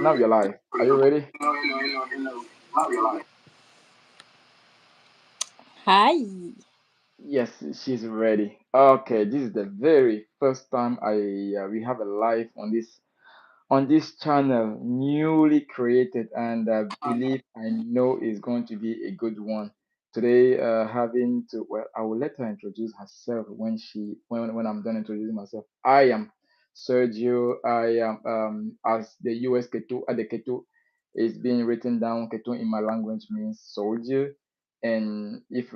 Now you're live. Are you ready? Hi. Yes, she's ready. Okay, this is the very first time I we have a live on this channel, newly created, and I believe I know is going to be a good one. Today, having to well, I will let her introduce herself when I'm done introducing myself. I am Sergio. I am as the US Ketu the Ketu is being written down. Ketu in my language means soldier, and if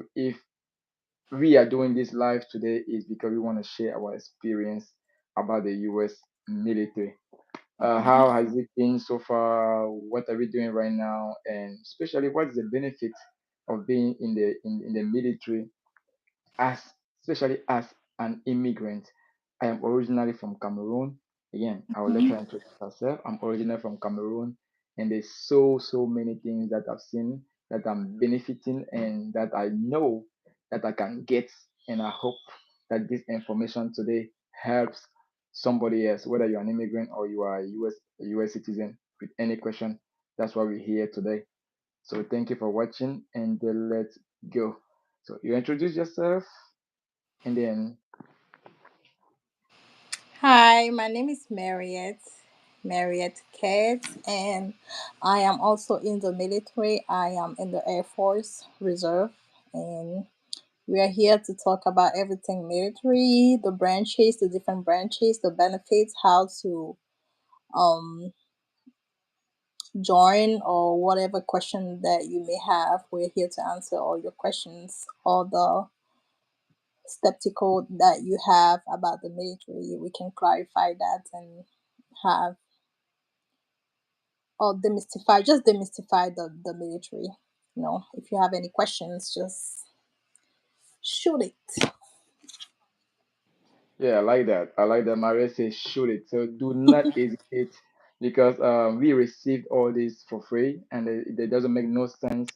we are doing this live today is because we want to share our experience about the US military. How has it been so far? What are we doing right now? And especially, what's the benefit of being in the military as especially as an immigrant? I am originally from Cameroon. Again, I will let her introduce herself. I'm originally from Cameroon, and there's so many things that I've seen that I'm benefiting and that I know that I can get, and I hope that this information today helps somebody else, whether you're an immigrant or you are a US citizen with any question. That's why we're here today. So thank you for watching, and let's go. So you introduce yourself, and then Hi, my name is Marriott Kate, and I am also in the military. I am in the Air Force Reserve, and we are here to talk about everything military, the branches, the different branches, the benefits, how to um join, or whatever question that you may have. We're here to answer all your questions, all the skeptical that you have about the military. We can clarify that and have or demystify the military. If you have any questions, just shoot it. yeah, I like that. I like that. Maria says shoot it. So do not hesitate because we received all this for free, and it doesn't make no sense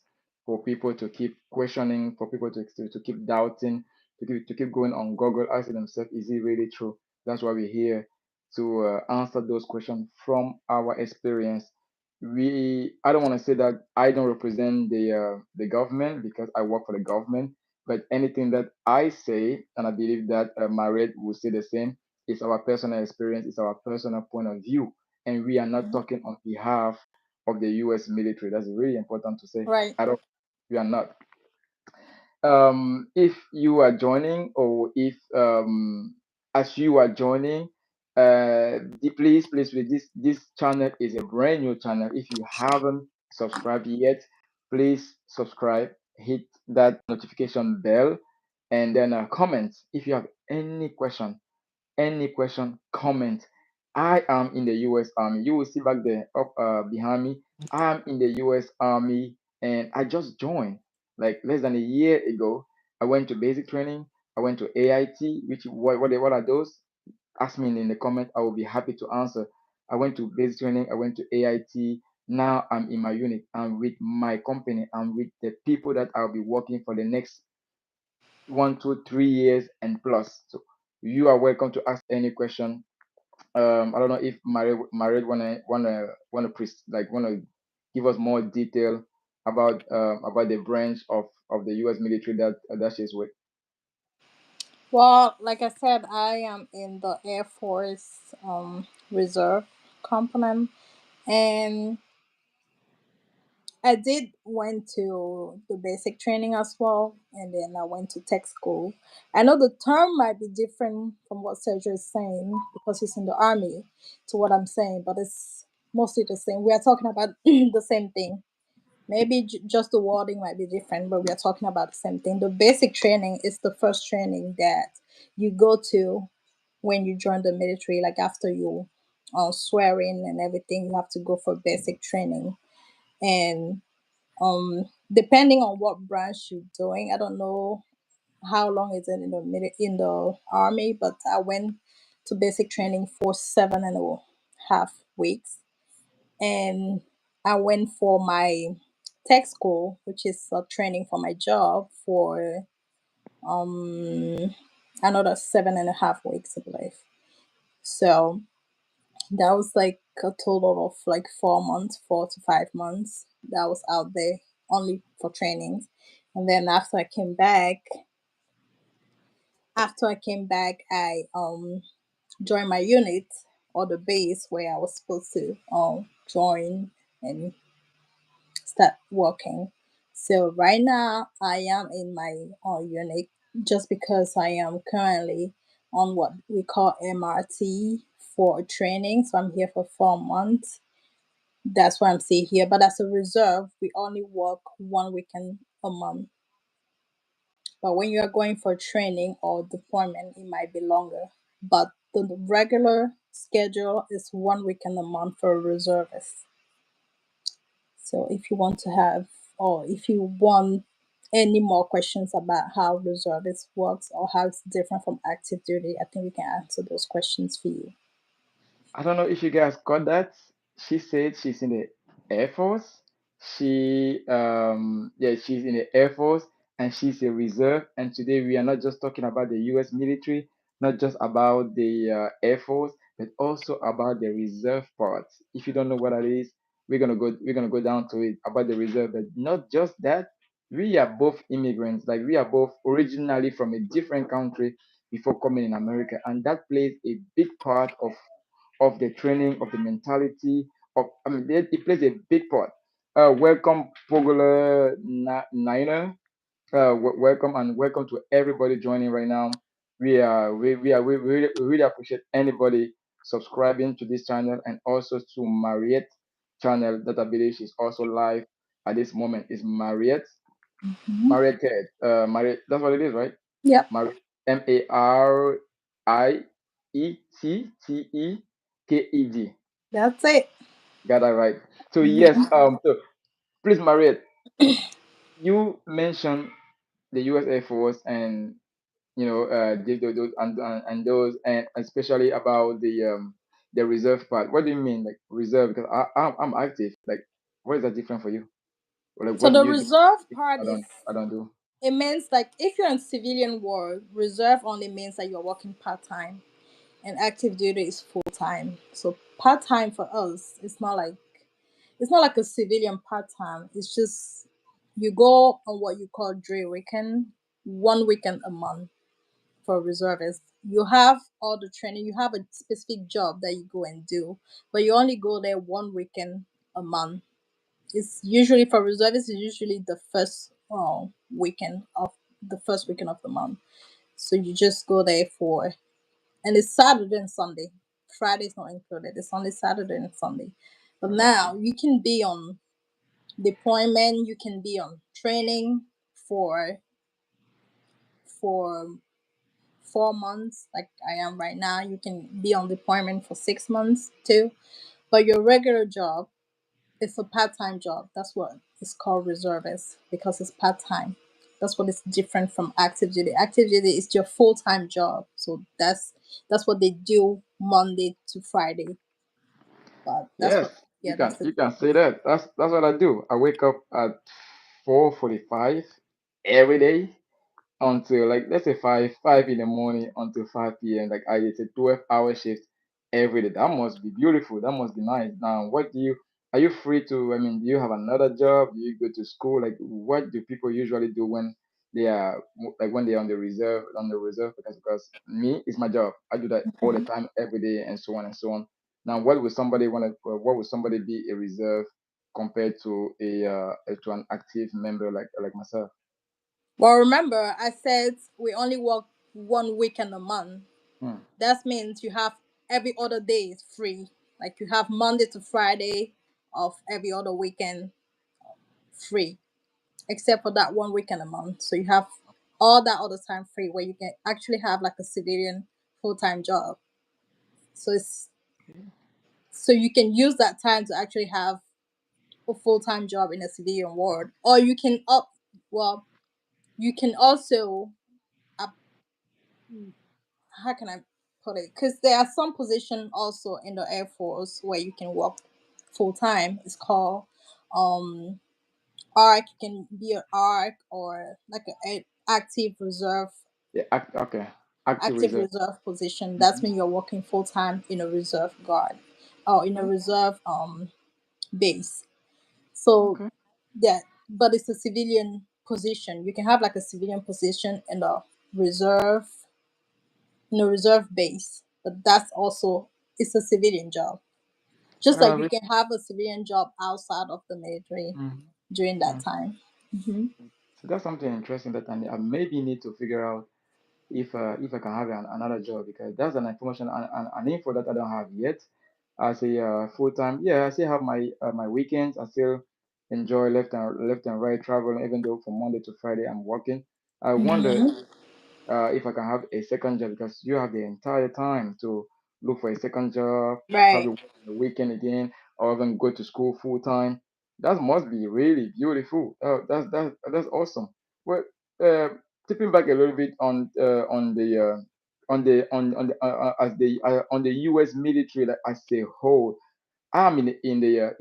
for people to keep questioning, for people to keep doubting, to keep going on Google, asking themselves, is it really true? That's why we're here to answer those questions from our experience. I don't want to say that I don't represent the government because I work for the government, but anything that I say, and I believe that Maret will say the same, is our personal experience, is our personal point of view. And we are not talking on behalf of the US military. That's really important to say. Right. I don't, we are not. If you are joining, or if as you are joining, please, with this channel is a brand new channel. If you haven't subscribed yet, please subscribe, hit that notification bell, and then comment if you have any question, comment. I am in the US Army. You will see back there up behind me. I am in the US Army, and I just joined like less than a year ago. I went to basic training. I went to AIT, which what are those? Ask me in the comment. I will be happy to answer. I went to basic training. I went to AIT. Now I'm in my unit. I'm with my company. I'm with the people that I'll be working for the next 1, 2, 3 years and plus. So you are welcome to ask any question. I don't know if Marie wanna give us more detail about the branch of the U.S. military that she's with. Well, like I said, I am in the Air Force Reserve component, and I did went to the basic training as well, and then I went to tech school. I know the term might be different from what Sergio is saying because he's in the army to what I'm saying, but it's mostly the same. We are talking about the same thing. Maybe just the wording might be different, but we are talking about the same thing. The basic training is the first training that you go to when you join the military, like after you swear in and everything, you have to go for basic training. And depending on what branch you're doing, I don't know how long is it in in the army, but I went to basic training for 7.5 weeks, and I went for my tech school, which is a training for my job, for um another 7.5 weeks, I believe. So That was like a total of like 4 months, 4 to 5 months. That was out there only for trainings. And then after I came back, I joined my unit or the base where I was supposed to join and start working. So right now I am in my unit just because I am currently on what we call MRT for training. So I'm here for 4 months. That's why I'm still here. But as a reserve, we only work one weekend a month. But when you're going for training or deployment, it might be longer. But the regular schedule is one weekend a month for a reservist. So if you want to have, or if you want any more questions about how reservist works or how it's different from active duty, I think we can answer those questions for you. I don't know if you guys got that. She said she's in the Air Force. She's in the Air Force and she's a reserve. And today we are not just talking about the U.S. military, not just about the Air Force, but also about the reserve part. If you don't know what that is, we're gonna go down to it about the reserve. But not just that, we are both immigrants. Like we are both originally from a different country before coming in America, and that plays a big part of the training, of the mentality, of I mean, it plays a big part. Welcome, Pogola Niner. Welcome and welcome to everybody joining right now. We really appreciate anybody subscribing to this channel and also to Mariette channel that I believe she's also live at this moment. Is Mariette Mhm. Mariette Mariette? That's what it is, right? Yep, Mariette Marietteked. that's it. Got that right. So yes, Mhm. so please, Mariette, you mentioned the U.S. Air Force and and those, and especially about the reserve part. What do you mean, like reserve? Because I'm active. Like, what is that different for you? Or like, So what do the you do? reserve part I is, don't I don't do. it means like if you're in civilian world, reserve only means that you're working part time, and active duty is full time. So part time for us, it's not like a civilian part time. It's just you go on what you call drill weekend, one weekend a month for reservists. You have all the training. You have a specific job that you go and do, but you only go there one weekend a month. It's usually for reservists. It's usually the first weekend of the month. So you just go there for, and it's Saturday and Sunday. Friday is not included. It's only Saturday and Sunday. But I got you. now you can be on deployment. You can be on training for 4 months, like I am right now. You can be on deployment for 6 months too. But your regular job is a part time job. That's what it's called reservist because it's part time. That's what is different from active duty. Active duty is your full time job. So that's what they do Monday to Friday. But that's Yes, what yeah, that's the you can say that. That's what I do. I wake up at 4:45 every day until, like, let's say five in the morning until 5 p.m. Like, it's a 12-hour shift every day. That must be beautiful. That must be nice. Now, what do you are you free to? I mean, do you have another job? Do you go to school? Like, what do people usually do when they are like when they're on the reserve? Because me, it's my job. I do that all the Mhm. time, every day, and so on and so on. Now, what would somebody want to? What would somebody be a reserve compared to to an active member like myself? Well, remember I said we only work one weekend a month. Hmm. That means you have every other day is free. Like you have Monday to Friday of every other weekend free, except for that one weekend a month. So you have all that other time free where you can actually have like a civilian full time job. So it's so you can use that time to actually have a full time job in a civilian world, or you can up. Well, you can also up. How can I put it? Because there are some position also in the Air Force where you can work full time. It's called um ARC. You can be an ARC or like an Yeah, okay. Active active reserve. reserve position. That's Mhm. when you're working full time in a reserve guard. or in a reserve base. So Okay. that, but it's a civilian position. You can have like a civilian position reserve in a reserve base, but that's also, it's a civilian job. Just like you Really? can have a civilian job outside of the military Mm, during that mm. time. Hmm. So that's something interesting that I maybe need to figure out if I can have another job, because that's an information an info that I don't have yet. As a full time, yeah, I still have my weekends. I still enjoy left and right travel, even though from Monday to Friday I'm working. I wonder Hmm. if I can have a second job, because you have the entire time to look for a second job, probably Right. work on the weekend again, or even go to school full time. That must be really beautiful. That's awesome. Well, uh, tipping back a little bit as the on the U.S. military, like as a whole. I'm in the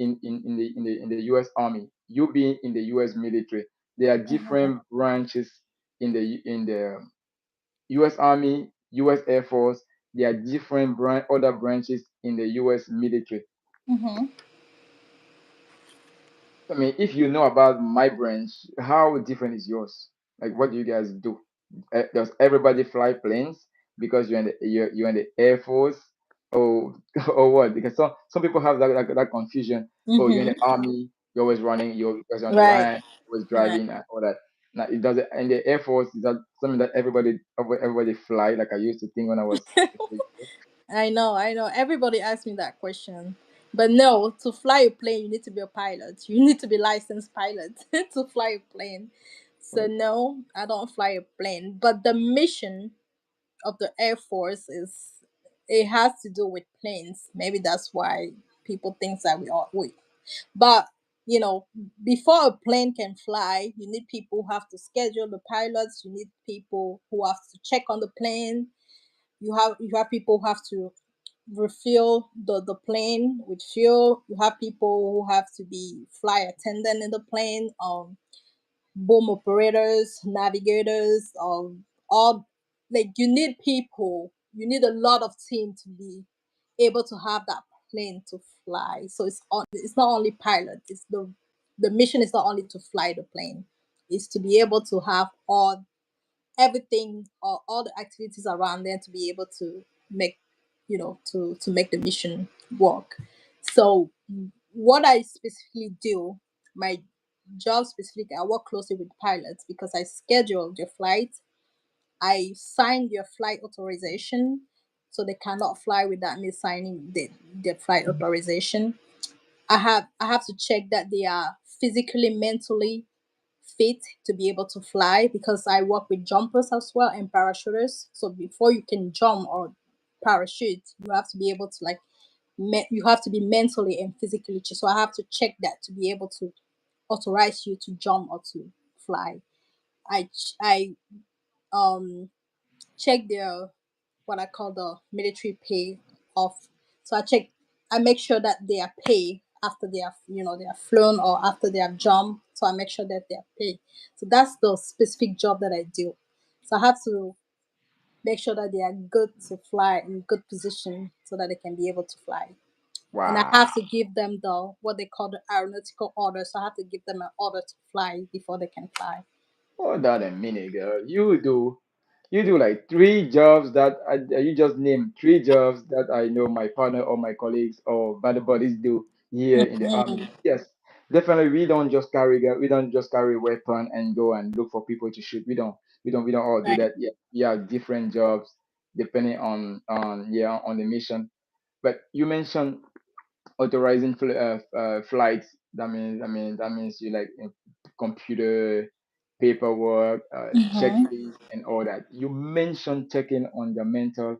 U.S. Army. You being in the U.S. military, there are different branches in the U.S. Army, U.S. Air Force. There are different other branches in the U.S. military. Hmm. I mean, if you know about my branch, how different is yours? Like, what do you guys do? Does everybody fly planes because you're in the Air Force, or or what? Because some people have that confusion. Oh, you're in Hmm. the Army, you're always running, you're because you're on the Right. line, always Right. driving and all that. Now, it does it in the Air Force. Is that something that everybody fly? Like I used to think when I was. I know. Everybody asks me that question. But no, to fly a plane, you need to be a pilot. You need to be licensed pilot to fly a plane. So What? no, I don't fly a plane. But the mission of the Air Force is, it has to do with planes. Maybe that's why people think that we are we. But you know, before a plane can fly, you need people who have to schedule the pilots. You need people who have to check on the plane. You have people who have to refuel the plane with fuel. You have people who have to be flight attendant in the plane, boom operators, navigators, all, like you need people. You need a lot of team to be able to have that plane to fly. So it's not only pilot. It's the mission is not only to fly the plane. It's to be able to have everything or all the activities around there to be able to make, to make the mission work. So what I specifically do, my job specifically, I work closely with pilots because I schedule their flight. I sign their flight authorization, so they cannot fly without me signing their flight authorization. I have to check that they are physically, mentally fit to be able to fly, because I work with jumpers as well and parachuters. So before you can jump or parachute, you have to be able to, like, you have to be mentally and physically. So I have to check that to be able to authorize you to jump or to fly. I check their, what I call the military pay off. So I make sure that they are paid after they have flown or after they have jumped. So I make sure that they are paid. So that's the specific job that I do. So I have to make sure that they are good to fly, in good position, so that they can be able to fly. And I Wow. have to give them the, what they call the aeronautical order. So I have to give them an order to fly before they can fly. Hold on a minute, girl. You do like three jobs you just named three jobs that I know my partner or my colleagues or battle buddies do here in the army. Mhm. Yes, definitely. We don't just carry weapon and go and look for people to shoot. We don't all do Right. that. Yeah, we have different jobs depending on the mission. But you mentioned authorizing flights. That means you like computer paperwork, checklist, and all that. You mentioned checking on the mental,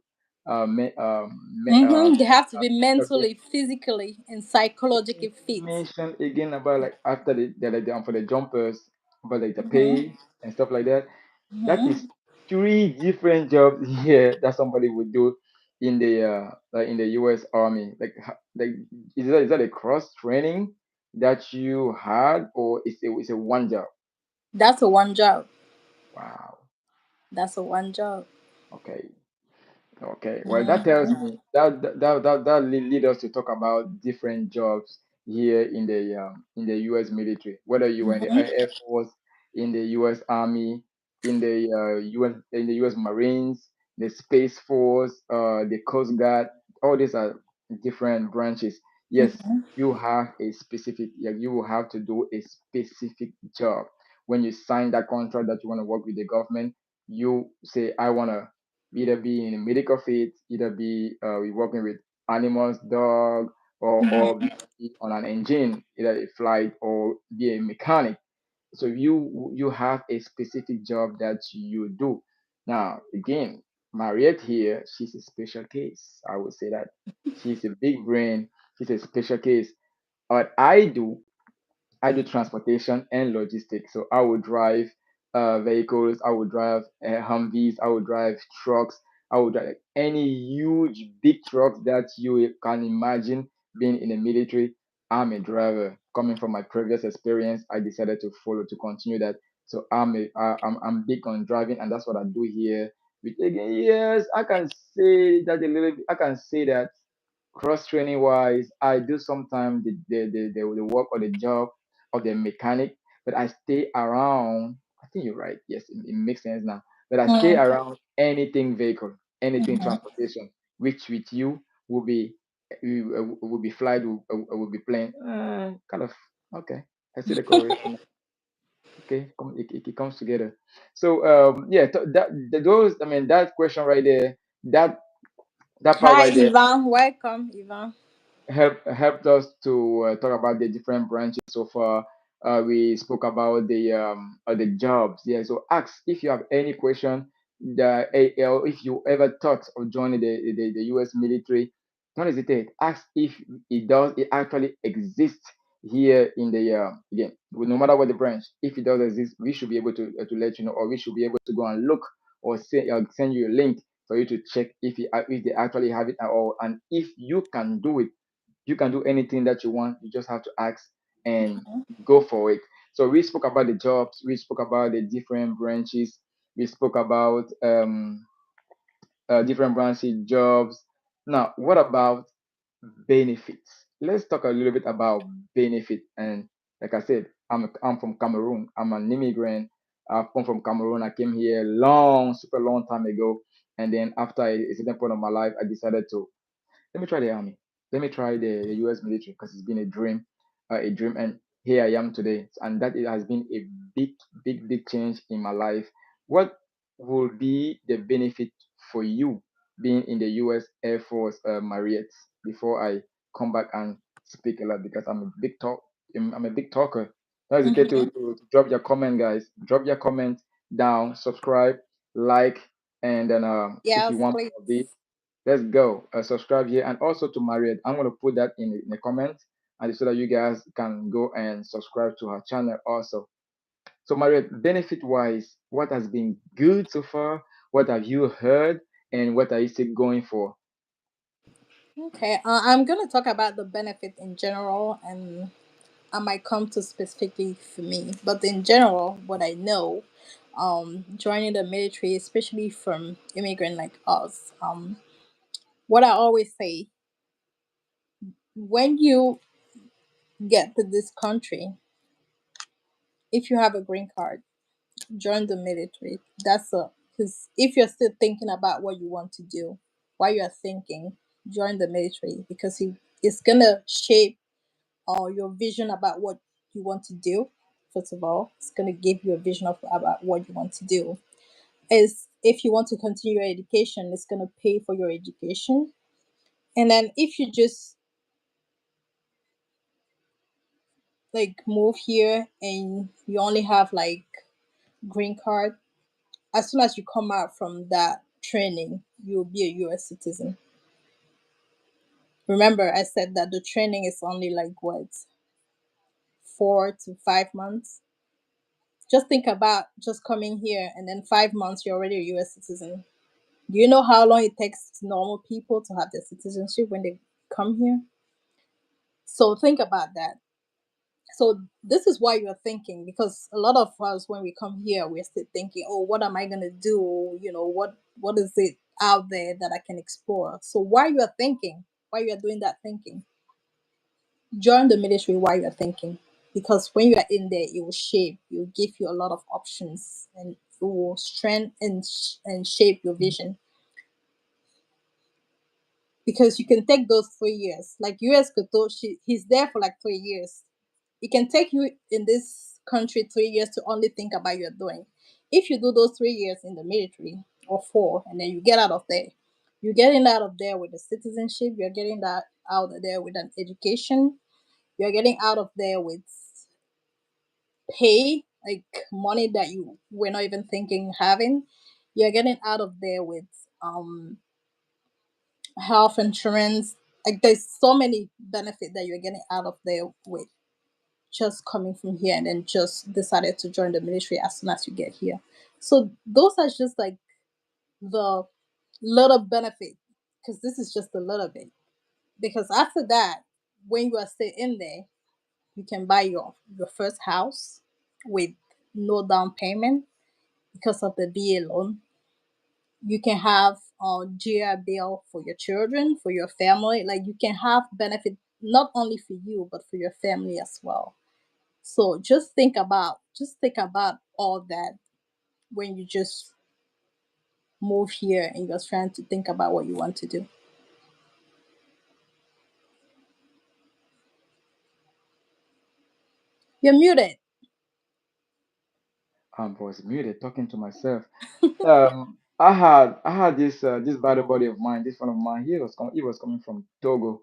They have to be mental. mentally, physically, and psychologically You fit. mentioned again about like after for the jumpers, about like the Hmm. pay and stuff like that. That is Hmm. three different jobs here that somebody would do in the U.S. Army. Like is that a cross training that you had, or is it one job? That's a one job. Wow. That's a one job. Okay. Okay, well, that tells Mhm. me that lead us to talk about different jobs here in the U.S. military. Whether you are in the Mhm. Air Force, in the U.S. Army, in the U.S. Marines, the Space Force, the Coast Guard, all these are different branches. Yes, Mhm. you have a specific. Yeah, you will have to do a specific job. When you sign that contract that you want to work with the government, you say, I want to either be in the medical field, either be we working with animals, dog, or Mhm. be on an engine, either a flight or be a mechanic. So you have a specific job that you do. Now again, Mariette here, she's a special case. I would say that she's a big brain. She's a special case. What I do transportation and logistics. So I would drive vehicles, I would drive Humvees, I would drive trucks, I would drive any huge big trucks that you can imagine being in the military. I'm a driver. Coming from my previous experience, I decided to follow to continue that. So I'm big on driving, and that's what I do here. Which again, yes, I can say that a little bit. I can say that cross training wise, I do sometimes the work or the job of the mechanic, but I stay around. I think you're right. Yes, it makes sense now. But I stay Mhm. around anything vehicle, anything Mhm. transportation, which with you will be will be flight, will be plane. Kind of okay. I see the correlation. Okay, it comes together. So yeah, those. I mean, that question right there, that that part Hi, right there Ivan. Welcome, Ivan. helped us to talk about the different branches so far. We spoke about the jobs. Yeah. So ask if you have any question. Or if you ever thought of joining the U.S. military, don't hesitate. Ask if it actually exists here in the again. No matter what the branch, if it does exist, we should be able to let you know, or we should be able to go and look or send you a link for you to check if they actually have it at all, and if you can do it. You can do anything that you want. You just have to ask and go for it. So we spoke about the jobs. We spoke about the different branches. We spoke about different branches, jobs. Now, what about benefits? Let's talk a little bit about benefit. And like I said, I'm from Cameroon. I'm an immigrant. I've come from Cameroon. I came here super long time ago. And then after a certain point of my life, I decided to let me try the army. Let me try the U.S. military because it's been a dream, and here I am today. And that it has been a big, big change in my life. What will be the benefit for you being in the U.S. Air Force, Marriott? Before I come back and speak a lot because I'm a big talker. Don't hesitate Mhm. to drop your comment, guys. Drop your comment down, subscribe, like, and then if you Yes, want please. more of this, let's go. Subscribe here and also to Marriott. I'm going to put that in the comments and so that you guys can go and subscribe to her channel also. So, Marriott, benefit wise, what has been good so far? What have you heard? And what are you still going for? Okay, I'm gonna talk about the benefit in general, and I might come to specifically for me. But in general, what I know, joining the military, especially from immigrant like us, what I always say, when you get to this country, if you have a green card, join the military. That's a because if you're still thinking about what you want to do, while you're thinking, join the military because it's gonna shape your vision about what you want to do. First of all, it's gonna give you a vision of about what you want to do. Is if you want to continue your education, it's gonna pay for your education. And then if you just like move here and you only have like green card, as soon as you come out from that training, you'll be a US citizen. Remember, I said that the training is only like what, 4 to 5 months? Just think about just coming here and then 5 months, you're already a US citizen. Do you know how long it takes normal people to have their citizenship when they come here? So think about that. So this is why you're thinking, because a lot of us when we come here we're still thinking, oh, what am I gonna do, what is it out there that I can explore. So while you are thinking, while you are doing that thinking, join the military while you are thinking. Because when you are in there, it will shape, it will give you a lot of options, and it will strengthen and shape your vision. Because you can take those 3 years. Like US Koto, he's there for like 3 years. It can take you in this country 3 years to only think about your doing. If you do those 3 years in the military or four, and then you get out of there, you're getting out of there with a citizenship. You're getting that out of there with an education. You're getting out of there with pay, like money that you were not even thinking having. You're getting out of there with health insurance. Like there's so many benefits that you're getting out of there with just coming from here and then just decided to join the military as soon as you get here. So those are just like the little benefit, because this is just a little bit. Because after that, when you are still in there, you can buy your first house with no down payment because of the VA loan. You can have a GI bill for your children, for your family. Like you can have benefit not only for you but for your family as well. So just think about all that when you just move here and you're trying to think about what you want to do. You're muted. Was muted talking to myself. I had this bad buddy of mine, this friend of mine. He was coming from Togo,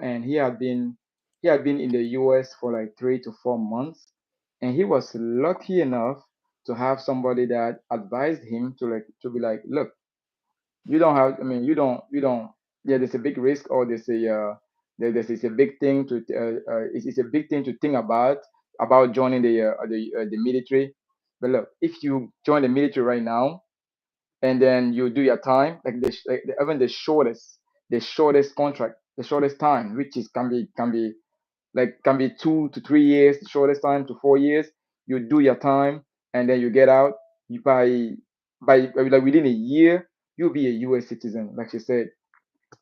and he had been in the U.S. for like 3 to 4 months, and he was lucky enough to have somebody that advised him to be like, look, you don't have. I mean, you don't. Yeah, there's a big risk, or there's it's a big thing to it's a big thing to think about joining the military. But look, if you join the military right now and then you do your time, even the shortest contract, the shortest time, which is can be 2 to 3 years, the shortest time to 4 years. You do your time and then you get out. You by like within a year, you'll be a U.S. citizen, like you said.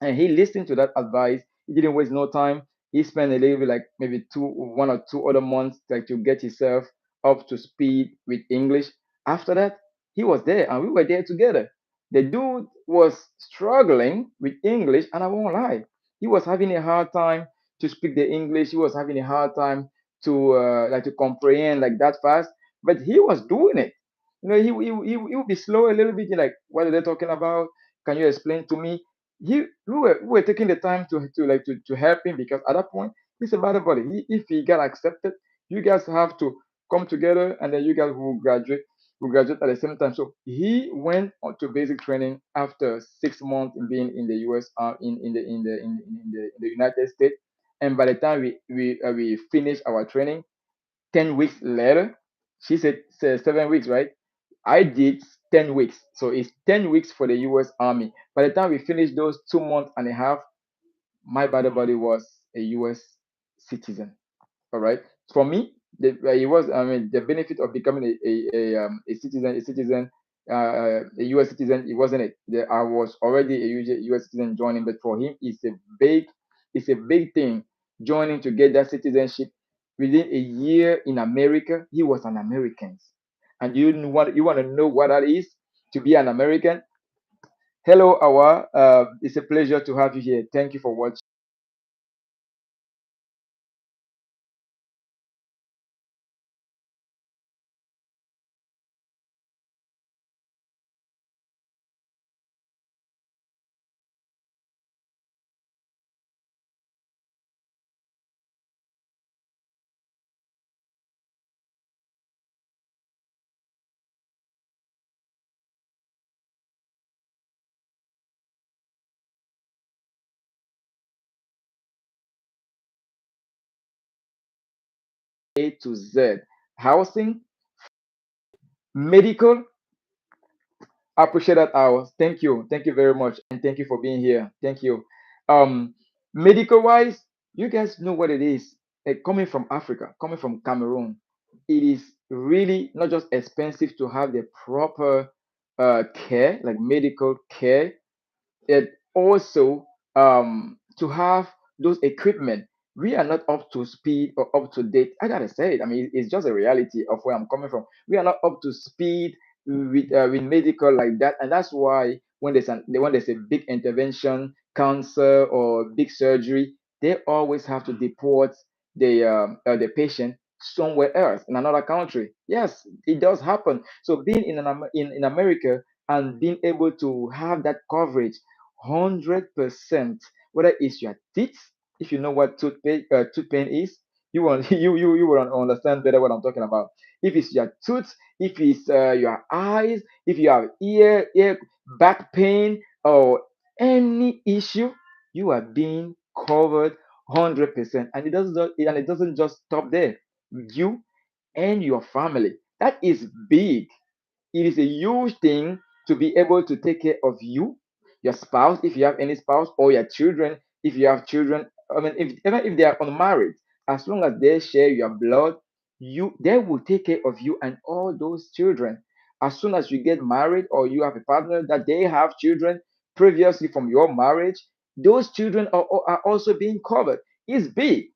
And he listened to that advice. He didn't waste no time. He spent a little bit, like maybe 1 or 2 other months, like to get himself up to speed with English. After that, he was there and we were there together. The dude was struggling with English, and I won't lie, he was having a hard time to speak the English. He was having a hard time to like to comprehend like that fast, but he was doing it. You know, he would be slow a little bit. Like, what are they talking about? Can you explain to me? We were taking the time to help him, because at that point he's a bad body. If he got accepted, you guys have to come together, and then you guys will graduate at the same time. So he went on to basic training after 6 months in being in the U.S. In the United States, and by the time we finished our training, 10 weeks later, she said 7 weeks, right? I did 10 weeks. So it's 10 weeks for the US Army. By the time we finished those 2 months and a half, my body body was a US citizen. All right. For me, it was, I mean, the benefit of becoming a U.S. citizen, it wasn't it. I was already a U.S. citizen joining, but for him, it's a big thing joining to get that citizenship. Within a year in America, he was an American. And you want to know what that is to be an American? Hello, Awa. It's a pleasure to have you here. Thank you for watching. A to Z. Housing, medical. I appreciate that, hours. Thank you. Thank you very much. And thank you for being here. Thank you. Um, Medical wise, you guys know what it is. Coming from Africa, coming from Cameroon, it is really not just expensive to have the proper care, like medical care, it also to have those equipment. We are not up to speed or up to date. I gotta say it. I mean, it's just a reality of where I'm coming from. We are not up to speed with medical like that, and that's why when there's a big intervention, cancer or big surgery, they always have to deport the patient somewhere else in another country. Yes, it does happen. So being in America and being able to have that coverage 100%, whether it's your teeth, if you know what tooth pain is, you want you will understand better what I'm talking about. If it's your tooth, if it's your eyes, if you have ear back pain or any issue, you are being covered 100%, and it doesn't just stop there. You and your family, that is big. It is a huge thing to be able to take care of you, your spouse, if you have any spouse, or your children, if you have children. I mean, if even if they are unmarried, as long as they share your blood, they will take care of you and all those children. As soon as you get married or you have a partner that they have children previously from your marriage, those children are also being covered. It's big.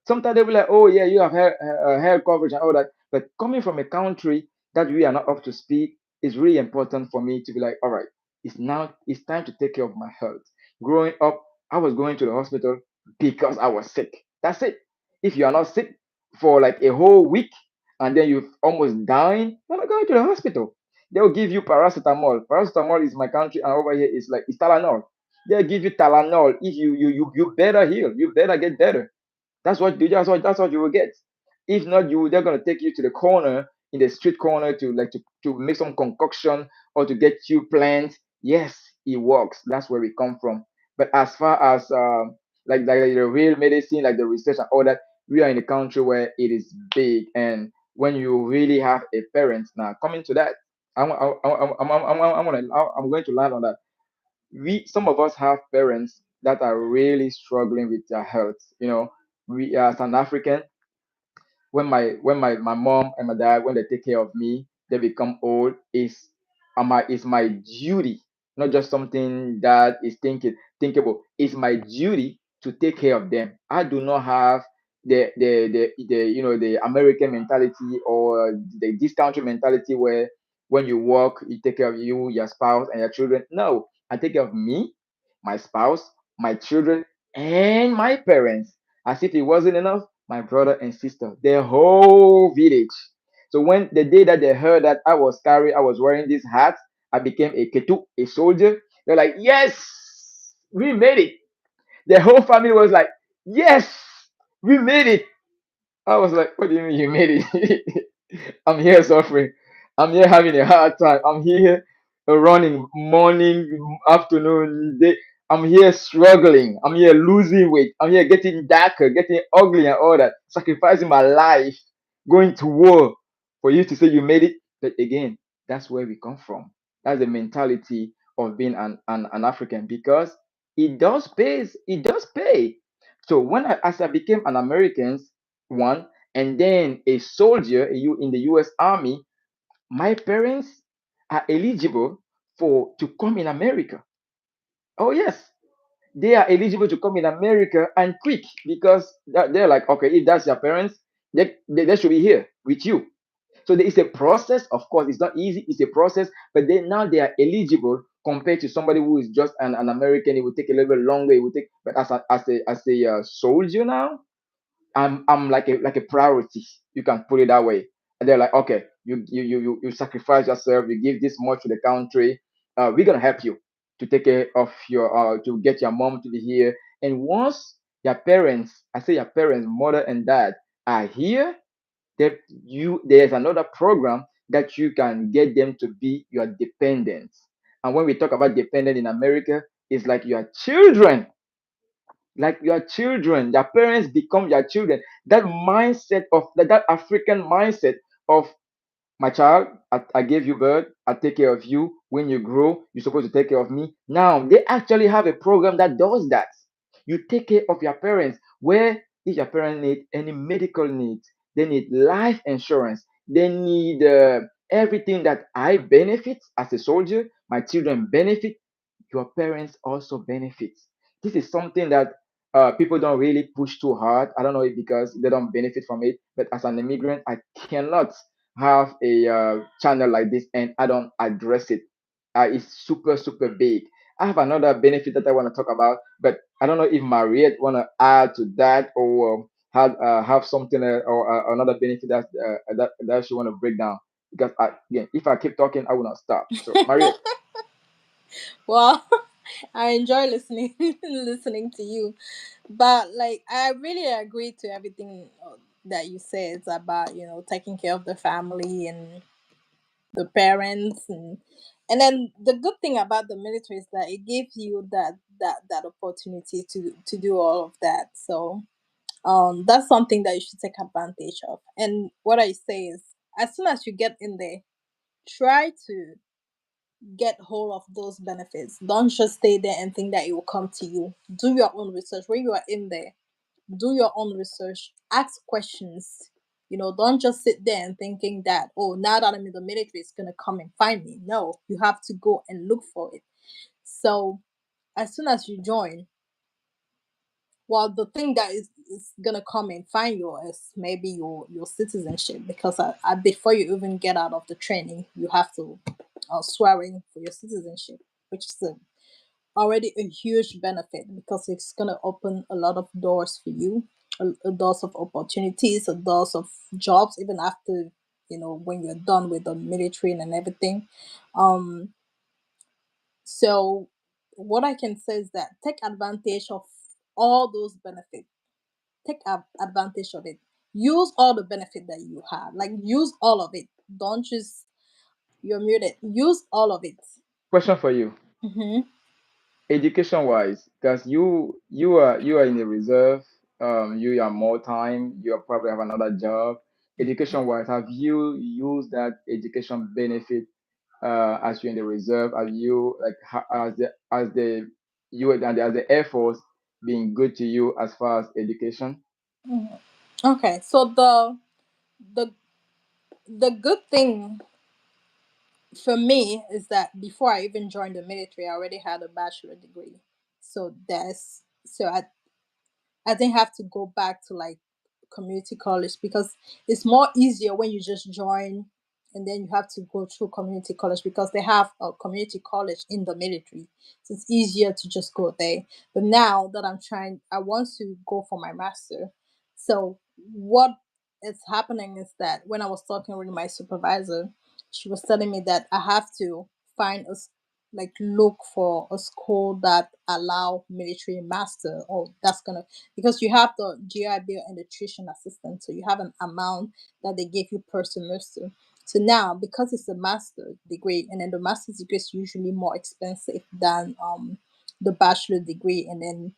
Sometimes they'll be like, oh, yeah, you have hair coverage and all that. But coming from a country that we are not up to speed, is really important for me to be like, all right, it's time to take care of my health. Growing up, I was going to the hospital because I was sick. That's it. If you are not sick for like a whole week and then you're almost dying, you're not going to the hospital. They'll give you paracetamol. Paracetamol is my country, and over here is like it's Tylenol. They'll give you Tylenol. If you better heal, you better get better. That's what you will get. If not, they're gonna take you to the corner in the street corner to make some concoction or to get you plants. Yes, it works. That's where we come from. But as far as like the real medicine, like the research and all that, we are in a country where it is big. And when you really have a parent, now coming to that, I'm going to land on that. Some of us have parents that are really struggling with their health. We as an African, when my mom and my dad, when they take care of me, they become old, is my duty, not just something that is thinkable. It's my duty to take care of them. I do not have the American mentality or this country mentality where when you work you take care of you, your spouse and your children. No, I take care of me, my spouse, my children, and my parents. As if it wasn't enough, my brother and sister, the whole village. So when the day that they heard that I was wearing this hat, I became a ketu, a soldier. They're like, yes, we made it. The whole family was like, yes, we made it. I was like, what do you mean you made it? I'm here suffering. I'm here having a hard time. I'm here running morning, afternoon, day. I'm here struggling. I'm here losing weight. I'm here getting darker, getting ugly, and all that. Sacrificing my life, going to war for you to say you made it. But again, that's where we come from. That's the mentality of being an African, because it does pay. It does pay. So as I became an American, one, and then a soldier in the U.S. Army, my parents are eligible to come in America. Oh yes, they are eligible to come in America and quick, because they're like, okay, if that's your parents, they should be here with you. So there is a process. Of course, it's not easy. It's a process, but now they are eligible compared to somebody who is just an American. It will take a little bit longer. It will take, but as a soldier now, I'm like a priority. You can put it that way. And they're like, okay, you sacrifice yourself, you give this much to the country. We're gonna help you to take care of to get your mom to be here. And once your parents, I say your parents, mother and dad, are here, there's another program that you can get them to be your dependents. And when we talk about dependent in America, it's like your children, their parents become your children. That mindset of that African mindset of, my child, I gave you birth, I take care of you. When you grow, you're supposed to take care of me. Now they actually have a program that does that. You take care of your parents, where if your parents need any medical needs, they need life insurance, they need Everything that I benefit as a soldier, my children benefit, your parents also benefit. This is something that people don't really push too hard. I don't know if because they don't benefit from it, but as an immigrant, I cannot have a channel like this and I don't address it. It's super, super big. I have another benefit that I want to talk about, but I don't know if Mariette want to add to that or have something or another benefit that she want to break down because again, if I keep talking, I will not stop. So, Maria, Well, I enjoy listening listening to you. But like I really agree to everything that you said about, taking care of the family and the parents, and then the good thing about the military is that it gives you that opportunity to do all of that. So that's something that you should take advantage of. And what I say is, as soon as you get in there, try to get hold of those benefits. Don't just stay there and think that it will come to you. Do your own research when you are in there. Do your own research. Ask questions. Don't just sit there and thinking that, oh, now that I'm in the military, it's gonna come and find me. No, you have to go and look for it. So as soon as you join, well, the thing that is gonna come and find you is maybe your citizenship, because before you even get out of the training, you have to swear in for your citizenship, which is already a huge benefit because it's gonna open a lot of doors for you, doors of opportunities, doors of jobs, even after when you're done with the military and everything. Um, so what I can say is that take advantage of all those benefits. Take advantage of it. Use all the benefit that you have. Like use all of it. Don't just you're muted. Use all of it. question for you, Mm-hmm. education wise, because you are in the reserve, you have more time, you probably have another job. Education wise, have you used that education benefit as you're in the reserve? Have you like as the you and as the Air Force being good to you as far as education? Mhm. Okay, so the the good thing for me is that before I even joined the military, I already had a bachelor degree. So I didn't have to go back to like community college, because it's more easier when you just join and then you have to go through community college, because they have a community college in the military. So it's easier to just go there. But now that I want to go for my master. So what is happening is that when I was talking with my supervisor, she was telling me that I have to find like look for a school that allow military master, or that's gonna, because you have the GI Bill and the tuition assistance, so you have an amount that they give you per semester. So now, because it's a master degree, and then the master's degree is usually more expensive than the bachelor degree, and then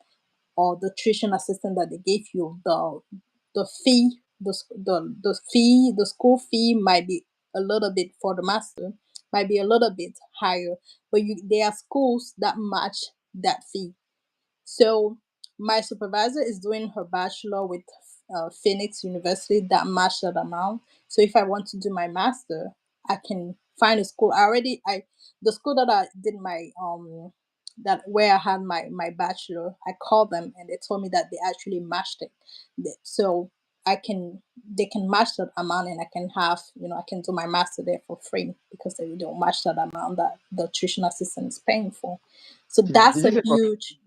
or the tuition assistant that they gave you, the fee, the school fee might be a little bit for the master, might be a little bit higher, but there are schools that match that fee. So my supervisor is doing her bachelor with Phoenix University that match that amount. So if I want to do my master, I can find a school. The school that I did my that where I had my bachelor, I called them and they told me that they actually matched it. So I can they can match that amount, and I can have I can do my master there for free, because they don't match that amount that the tuition assistant is paying for. So Did that's you a say for huge.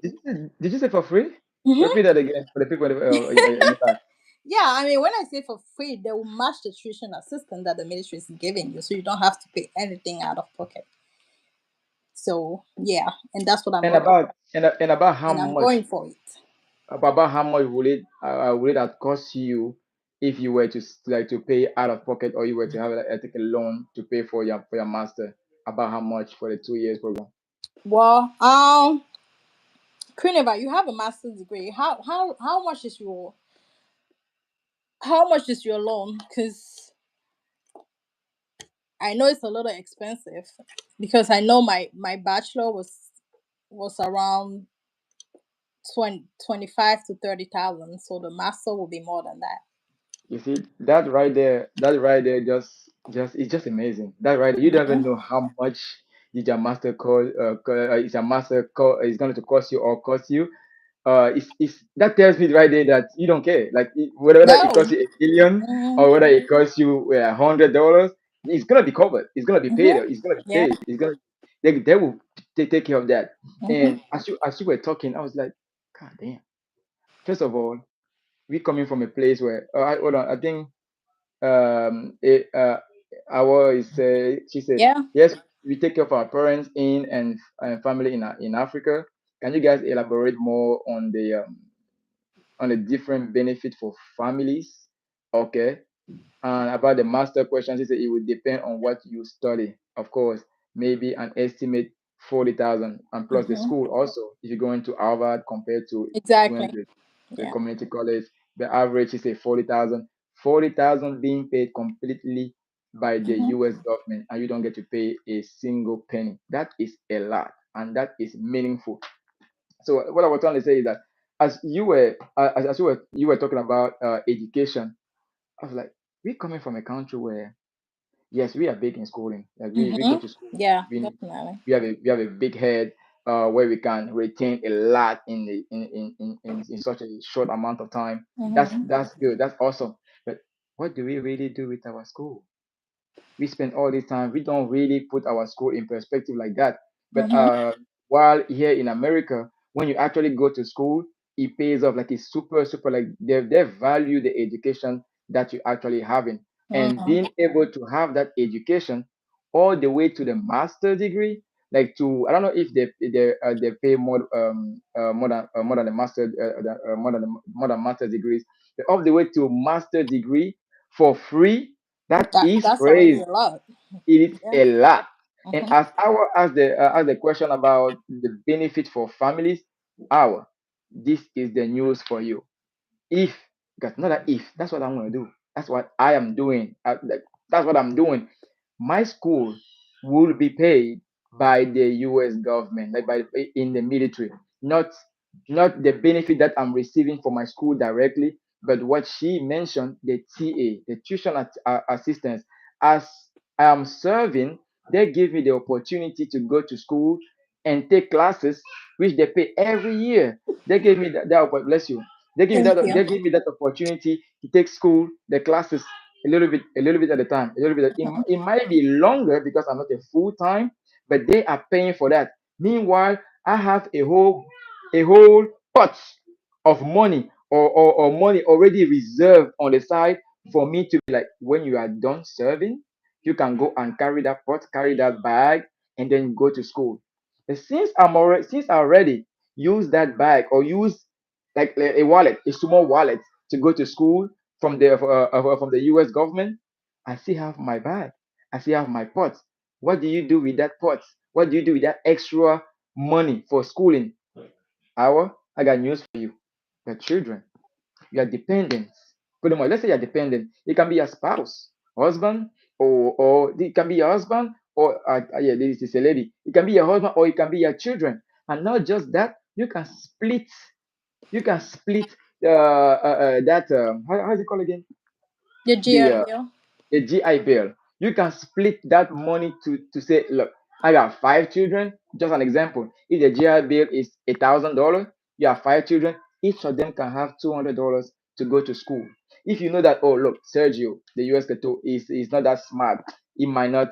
did you say for free? Mhm. Repeat that again for the people in the back. Yeah, I mean, when I say for free, they will match the tuition assistance that the ministry is giving you, so you don't have to pay anything out of pocket. So yeah, and that's what I'm And looking, about how and I'm much going for it. about how much would it have cost you if you were to like to pay out of pocket or you were to have take a loan to pay for your master? About how much for the 2 years program? Well, Kuneva, you have a master's degree. How much is your loan? Because I know it's a little expensive. Because I know my bachelor was around 25 to 30,000, so the master will be more than that. You see that right there, just it's just amazing. That right there, you don't even know Mhm. how much did your master call is your master call is going to cost you or cost you. It's that tells me right there that you don't care. Like whether it costs No. you a million Mhm. or whether it costs you $100, it's gonna be covered. It's gonna be paid. Mhm. It's gonna be Yeah. paid. It's gonna they will take care of that. Mhm. And as you were talking, I was like, God damn. First of all, we coming from a place where hold on, I think our is she said Yeah. yes, we take care of our parents in and family in Africa. Can you guys elaborate more on the different benefit for families? Okay. And about the master questions, she said it would depend on what you study. Of course, maybe an estimate 40,000 and plus the Mhm. school also. If you're going to Harvard compared to going Exactly. to a Yeah. community college, the average is a 40,000. 40,000 being paid completely by the Mhm. US government, and you don't get to pay a single penny. That is a lot, and that is meaningful. So what I was trying to say is that as you were talking about education, I was like, we're coming from a country where yes, we are big in schooling. Like we go Mhm. to school. Yeah. We Definitely. we have a big head where we can retain a lot in the in such a short amount of time. Mhm. That's good. That's awesome. But what do we really do with our school? We spend all this time. We don't really put our school in perspective like that. But Mhm. while here in America, when you actually go to school, it pays off. Like it's super like they value the education that you actually having, and Mhm. being able to have that education all the way to the master degree. Like to I don't know if they pay more than the more than master degrees, but all the way to master degree for free. That is That's already crazy. a lot. It is Yeah. a lot. And Mhm. as the question about the benefit for families, our this is the news for you. If because not that if that's what I'm gonna do. That's what I am doing. That's what I'm doing. My school will be paid by the U.S. government, like by in the military, not not the benefit that I'm receiving for my school directly, but what she mentioned, the TA, the tuition assistance. As I am serving, they give me the opportunity to go to school and take classes, which they pay every year. They gave me bless you. Thank you. They give me that opportunity to take school, the classes a little bit at a time, a little bit. Mhm. It might be longer because I'm not a full time, but they are paying for that. Meanwhile, I have a whole pot of money or money already reserved on the side for me to be like, when you are done serving, you can go and carry that pot, carry that bag, and then go to school. But since I already use that bag or use like a wallet, a small wallet to go to school from the U.S. government, I still have my bag. I still have my pot. What do you do with that pot? What do you do with that extra money for schooling? I got news for you. Your children, your dependents. Pretty much, let's say you're dependent. It can be your spouse, husband, or it can be your husband, or yeah, this is a lady. It can be your husband, or it can be your children. And not just that, you can split that how's it called again? The GI The Bill. a GI Bill. You can split that money to say, look, I got five children. Just an example. If the GI Bill is $1,000, you have five children. Each of them can have $200 to go to school. If you know that, oh look, Sergio, the US Kato is not that smart. He might not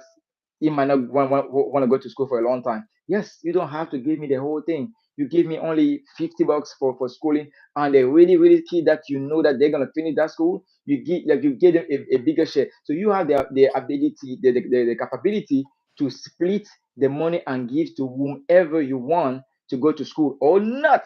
want to go to school for a long time. Yes, you don't have to give me the whole thing. You give me only $50 for schooling, and the really kid that you know that they're gonna finish that school, you give them a bigger share. So you have the ability, the capability to split the money and give to whomever you want to go to school or not.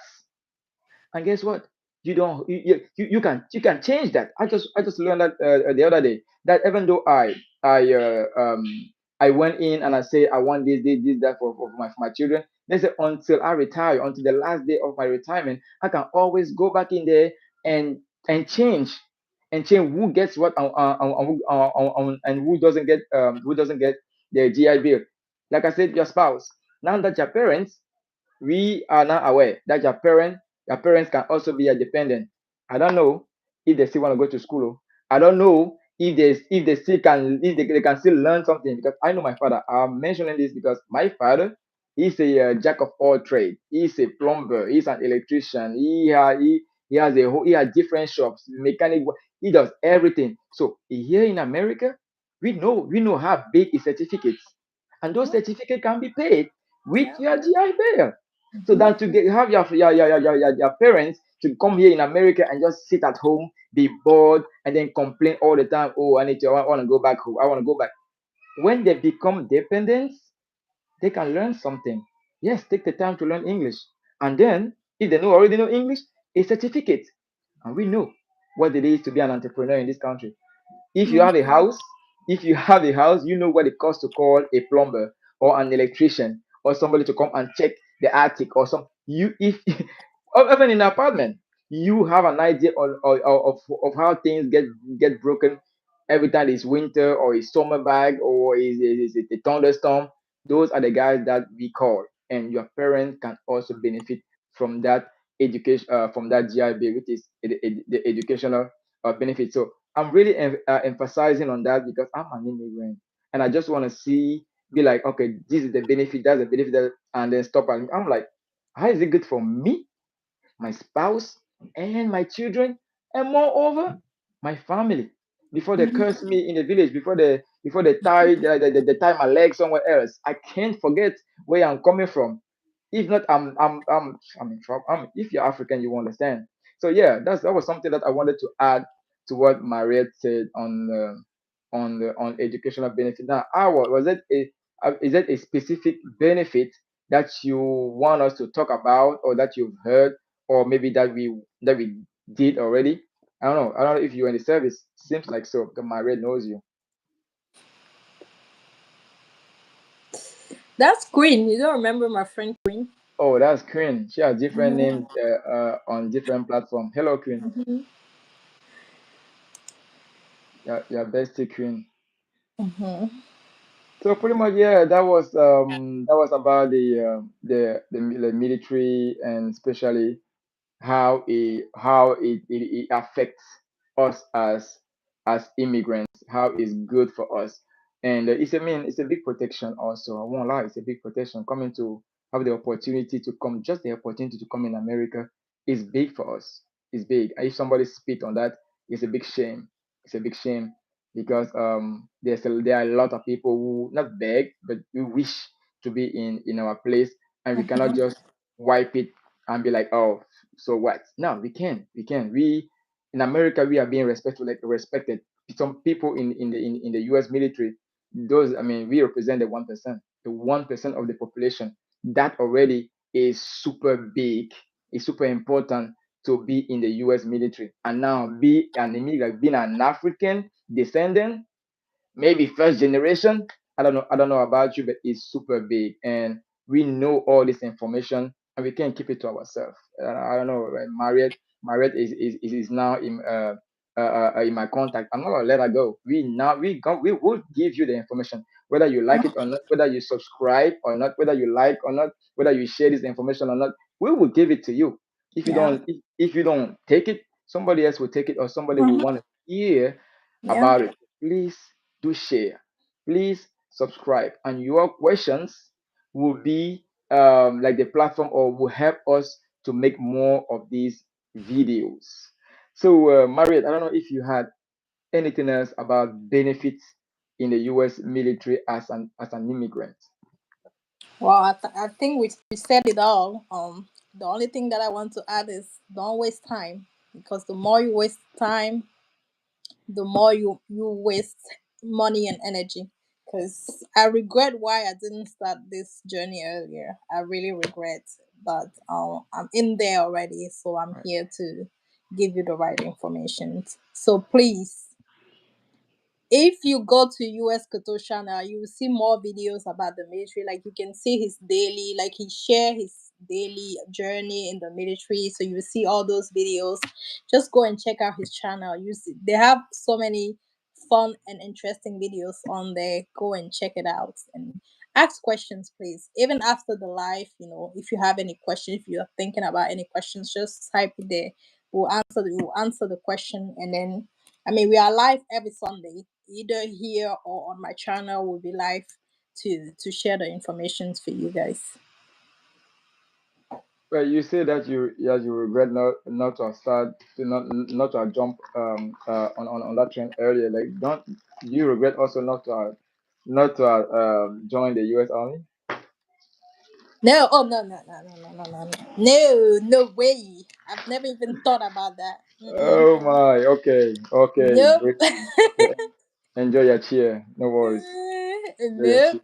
And guess what? You don't you can change that. I just learned that the other day that even though I I went in and I say I want this that for my children. They say until I retire, until the last day of my retirement, I can always go back in there and and change change who gets what and who doesn't get their GI Bill. Like I said, your spouse. Now that your parents, we are now aware that your parents can also be a dependent. I don't know if they still want to go to school. Oh. I don't know if they still can if they can still learn something, because I know my father. I'm mentioning this because my father is a jack of all trades. He's a plumber. He's an electrician. He has he has different shops, mechanic. He does everything. So here in America, we know how big his certificates, and those Mhm. certificates can be paid with Yeah. your GI Bill. So Mhm. than to get have your parents to come here in America and just sit at home, be bored, and then complain all the time. Oh, I want to go back home. I want to go back. When they become dependents, they can learn something. Yes, take the time to learn English, and then if they already know English, a certificate, and we know what it is to be an entrepreneur in this country. If you have a Mhm. house, if you have a house, you know what it costs to call a plumber or an electrician or somebody to come and check the attic or some. You if or even in an apartment, you have an idea of how things get broken every time it's winter or it's summer bag or is it a thunderstorm. Those are the guys that we call, and your parents can also benefit from that education, from that GIB, which is the educational benefit. So I'm really emphasizing on that because I'm an immigrant and I just want to see, be like, okay, this is the benefit, that's the benefit, that, and then stop. And I'm like, how is it good for me, my spouse, and my children, and moreover, my family? Before they Mhm. curse me in the village, before they tie they tie my leg somewhere else, I can't forget where I'm coming from. If not, I'm in trouble. If you're African, you understand. So yeah, that was something that I wanted to add to what Mariette said on educational benefit. Now, was it a is it a specific benefit that you want us to talk about, or that you've heard, or maybe that we did already? I don't know. I don't know if you're in the service. Seems like so, because Mariette knows you. That's Queen. You don't remember my friend Queen? Oh, that's Queen. She has different names Mhm. on different platforms. Hello, Queen. Mhm. Your bestie, Queen. Mhm. So pretty much, yeah, that was about the military, and especially how it affects us as immigrants, how it's good for us. And it's a big protection also. I won't lie, it's a big protection. Coming to have the opportunity to come, just the opportunity to come in America is big for us. It's big. And if somebody spit on that, it's a big shame. It's a big shame because there are a lot of people who not beg but we wish to be in our place, and we cannot Mhm. just wipe it and be like, oh, so what? No, we can. We in America we are being respected. Some people in the US military, those, I mean, we represent the 1% of the population. That already is super big, is super important to be in the US military. And now be an immigrant, being an African descendant, maybe first generation. I don't know about you, but it's super big, and we know all this information, and we can't keep it to ourselves. I don't know. Right? Marriott is now in my contact. I'm not gonna let her go. We will give you the information, whether you like it or not, whether you subscribe or not, whether you like or not, whether you share this information or not. We will give it to you. Yeah. If you don't take it, somebody else will take it, or somebody will Mhm. want to hear Yeah. about it. Please do share. Please subscribe. And your questions will be like the platform, or will help us to make more of these videos. So, Marriott, I don't know if you had anything else about benefits in the U.S. military as an immigrant. Well, I think we said it all. The only thing that I want to add is don't waste time, because the more you waste time, the more you waste money and energy. Because I regret why I didn't start this journey earlier. I really regret, but I'm in there already, so I'm Right. here to give you the right information. So please, if you go to US Koto channel, you will see more videos about the military. Like you can see his daily, like he share his daily journey in the military. So you see all those videos. Just go and check out his channel. You see, they have so many fun and interesting videos on there. Go and check it out and ask questions, please. Even after the live, if you have any question, if you're thinking about any questions, just type it there. We'll answer the question, and then I mean, we are live every Sunday, either here or on my channel. We'll be live to share the information for you guys. Well, you say that you regret not to have not to have jumped on that trend earlier. Like, don't you regret also not to have joined the U.S. Army? No, oh no, no way. I've never even thought about that. Mm-mm. Oh my, okay, okay, Nope. great. Okay, enjoy your cheer. No worries. Enjoy your Nope. cheer.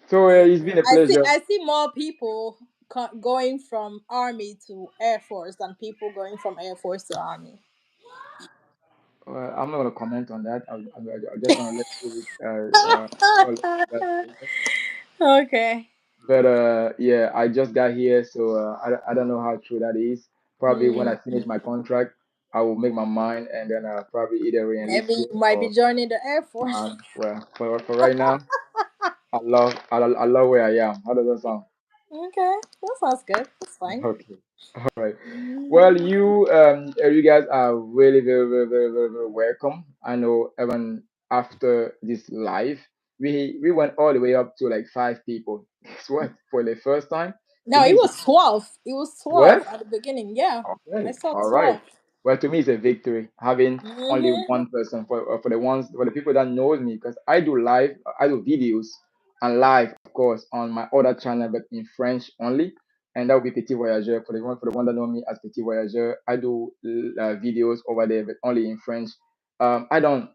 So Yeah. it's been a I see. pleasure. I see more people going from army to air force than people going from air force to army. I'm not gonna comment on that. I'm just gonna let you I'll let that later. Okay. But yeah, I just got here, so I don't know how true that is. Probably when I finish Mm, my contract, I will make my mind, and then probably either maybe re-enlist here you might be or joining the air force. well, for right now, I love where I am. How does that sound? Okay, that sounds good. That's fine. Okay, all right. Well, Mm, you guys are really very welcome. I know even after this live, we went all the way up to like 5 people. Guess what? For the first time, to no, me, it it's was 12. It was 12 what? at the beginning. Yeah, I Okay, saw all right. 12. Well, to me, it's a victory having only Mm-hmm. one person for the people that knows me, because I do live, I do videos and live, of course, on my other channel, but in French only, and that would be Petit Voyageur. For the one that know me as Petit Voyageur, I do videos over there, but only in French. I don't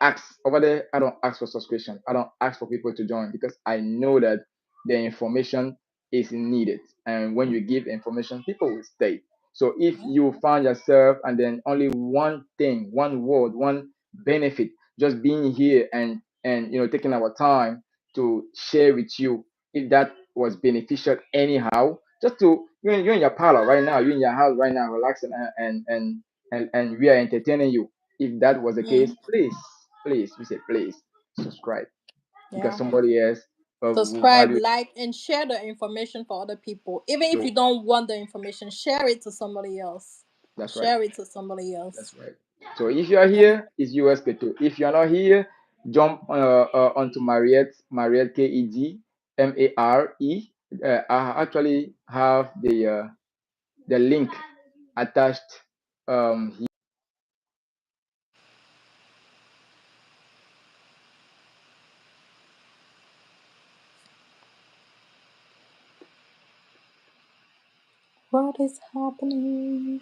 ask over there. I don't ask for subscription. I don't ask for people to join because I know that the information is needed, and when you give information, people will stay. So if you find yourself and then only one thing, one word, one benefit, just being here and taking our time to share with you, if that was beneficial anyhow, just to you're in your parlor right now, you're in your house right now, relaxing and we are entertaining you. If that was the case, Mm, please, we say please subscribe because yeah. somebody else will Subscribe, value. like, and share the information for other people. Even if you So don't want the information, share it to somebody else. that's right. Share it to somebody else. That's right. So if you are Yeah. here, it's USK2. If you are not here, jump onto Mariette KED, I actually have the link attached What is happening?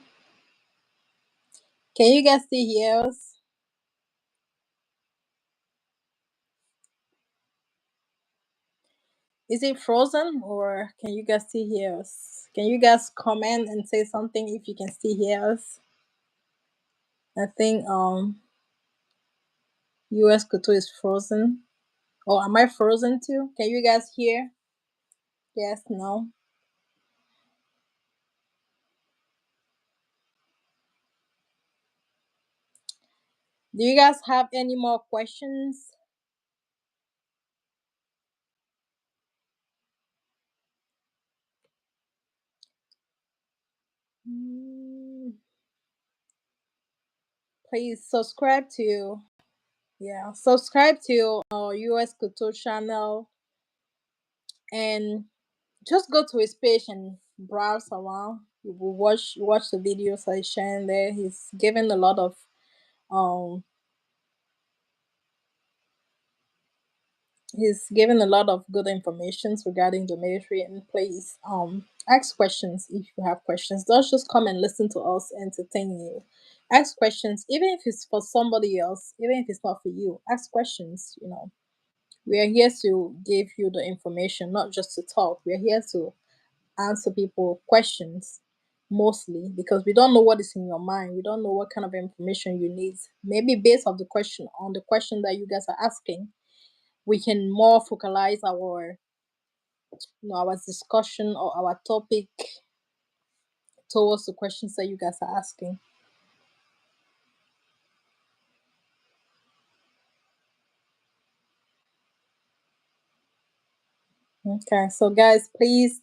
Can you guys still hear us? Is it frozen or can you guys still hear us? Can you guys comment and say something if you can still hear us? I think US Koto is frozen. Oh, am I frozen too? Can you guys hear? Yes, no. Do you guys have any more questions? Mm, please subscribe to subscribe to our US Koto channel and just go to his page and browse around. You will watch the videos I share there. He's given a lot of um he's given a lot of good information regarding the military, and please ask questions if you have questions. Don't just come and listen to us entertain you. Ask questions, even if it's for somebody else, even if it's not for you. Ask questions. We are here to give you the information, not just to talk. We are here to answer people questions mostly because we don't know what is in your mind. We don't know what kind of information you need. Maybe based on the question that you guys are asking, we can more focalize our discussion or our topic towards the questions that you guys are asking. Okay, so guys, please